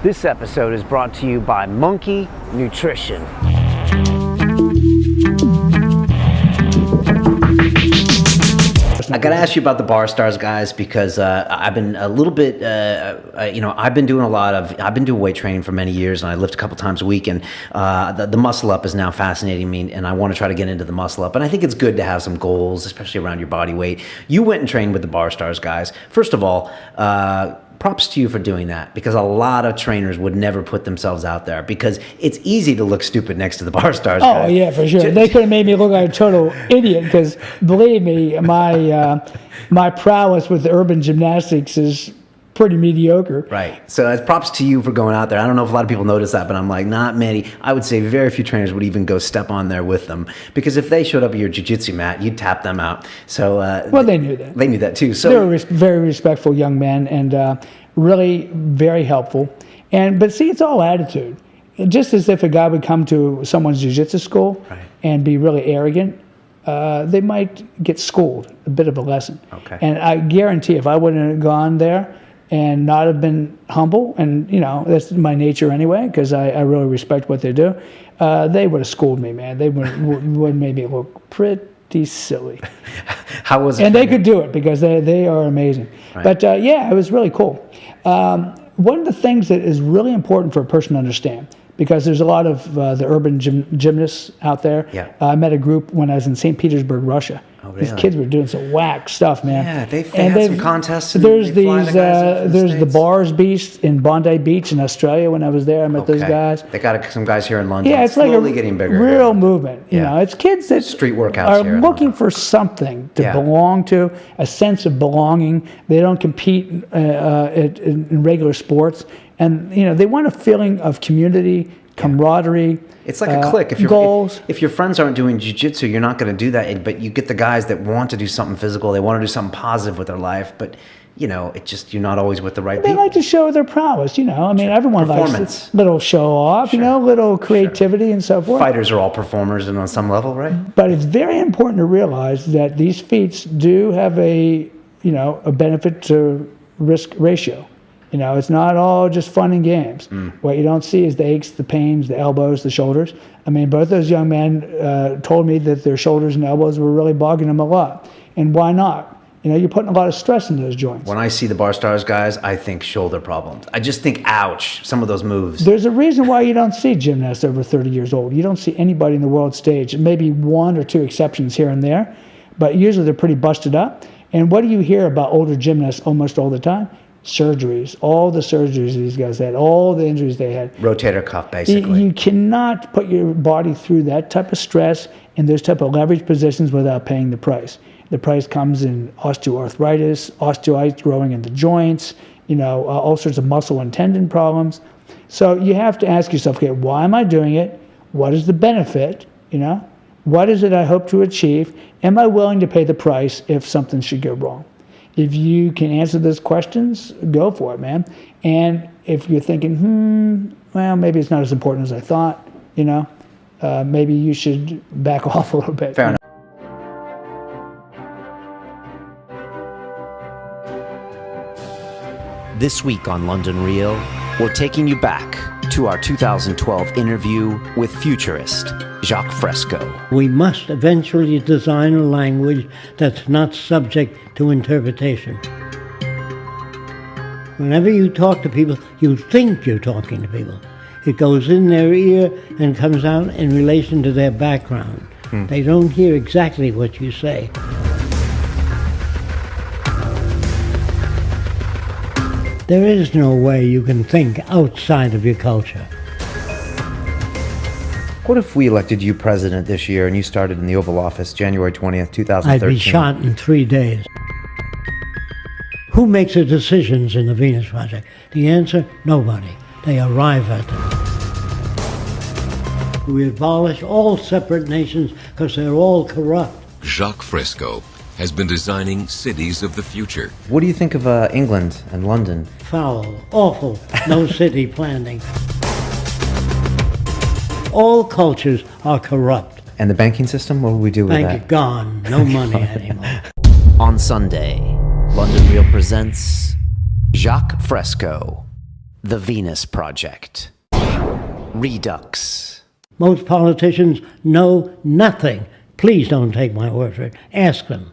This episode is brought to you by Monkey Nutrition. I gotta ask you about the BarStarzz guys, because I've been a little bit, I've been doing weight training for many years, and I lift a couple times a week, and the muscle up is now fascinating me, and I want to try to get into the muscle up, and I think it's good to have some goals, especially around your body weight. You went and trained with the BarStarzz guys. First of all, props to you for doing that, because a lot of trainers would never put themselves out there, because it's easy to look stupid next to the BarStarzz guys. Oh, yeah, for sure. They could have made me look like a total idiot, because believe me, my prowess with urban gymnastics is pretty mediocre. Right. So that's props to you for going out there. I don't know if a lot of people notice that, but I'm like, not many. I would say very few trainers would even go step on there with them, because if they showed up at your jiu-jitsu mat, you'd tap them out. So well, they knew that. They knew that too. So they were very respectful young men, and really very helpful. But see, it's all attitude. Just as if a guy would come to someone's jiu-jitsu school and be really arrogant, they might get schooled, a bit of a lesson. Okay. And I guarantee if I wouldn't have gone there and not have been humble, and that's my nature anyway, because I really respect what they do, they would have schooled me, man. They would have made me look pretty silly. How was it? And they could do it, because they are amazing. Right. But yeah, it was really cool. One of the things that is really important for a person to understand, because there's a lot of the urban gymnasts out there. Yeah. I met a group when I was in St. Petersburg, Russia. Oh, really? These kids were doing some whack stuff, man. Yeah, they had some contests. There's the BarStarzz in Bondi Beach in Australia. When I was there, I met those guys. They got some guys here in London. Yeah, it's slowly like getting bigger. Real movement. You know, it's kids that street workouts are looking for something to belong to, a sense of belonging. They don't compete in regular sports, and they want a feeling of community, camaraderie. It's like a clique. If your friends aren't doing jiu-jitsu, you're not going to do that. But you get the guys that want to do something physical. They want to do something positive with their life. But it's just you're not always with the right people. They like to show their prowess. I mean, everyone likes a little show off. Little creativity and so forth. Fighters are all performers, and on some level, right? But it's very important to realize that these feats do have a benefit to risk ratio. It's not all just fun and games. What you don't see is the aches, the pains, the elbows, the shoulders. I mean, both those young men told me that their shoulders and elbows were really bogging them a lot. And why not? You're putting a lot of stress in those joints. When I see the BarStarzz guys, I think shoulder problems. I just think, ouch, some of those moves. There's a reason why you don't see gymnasts over 30 years old. You don't see anybody in the world stage. Maybe one or two exceptions here and there, but usually they're pretty busted up. And what do you hear about older gymnasts almost all the time? Surgeries, all the surgeries these guys had, all the injuries they had. Rotator cuff, basically. You cannot put your body through that type of stress in those type of leverage positions without paying the price. The price comes in osteoarthritis, osteoitis growing in the joints, all sorts of muscle and tendon problems. So you have to ask yourself, okay, why am I doing it? What is the benefit? What is it I hope to achieve? Am I willing to pay the price if something should go wrong? If you can answer those questions, go for it, man. And if you're thinking, well, maybe it's not as important as I thought, maybe you should back off a little bit. Fair enough. This week on London Real, we're taking you back to our 2012 interview with futurist Jacques Fresco. We must eventually design a language that's not subject to interpretation. Whenever you talk to people, you think you're talking to people. It goes in their ear and comes out in relation to their background. They don't hear exactly what you say. There is no way you can think outside of your culture. What if we elected you president this year and you started in the Oval Office January 20th, 2013? I'd be shot in 3 days. Who makes the decisions in the Venus Project? The answer, nobody. They arrive at them. We abolish all separate nations because they're all corrupt. Jacques Fresco has been designing cities of the future. What do you think of England and London? Foul, awful, no city planning. All cultures are corrupt. And the banking system, what do we do with that? Bank gone, no money anymore. On Sunday, London Real presents Jacques Fresco, The Venus Project. Redux. Most politicians know nothing. Please don't take my word for it. Ask them.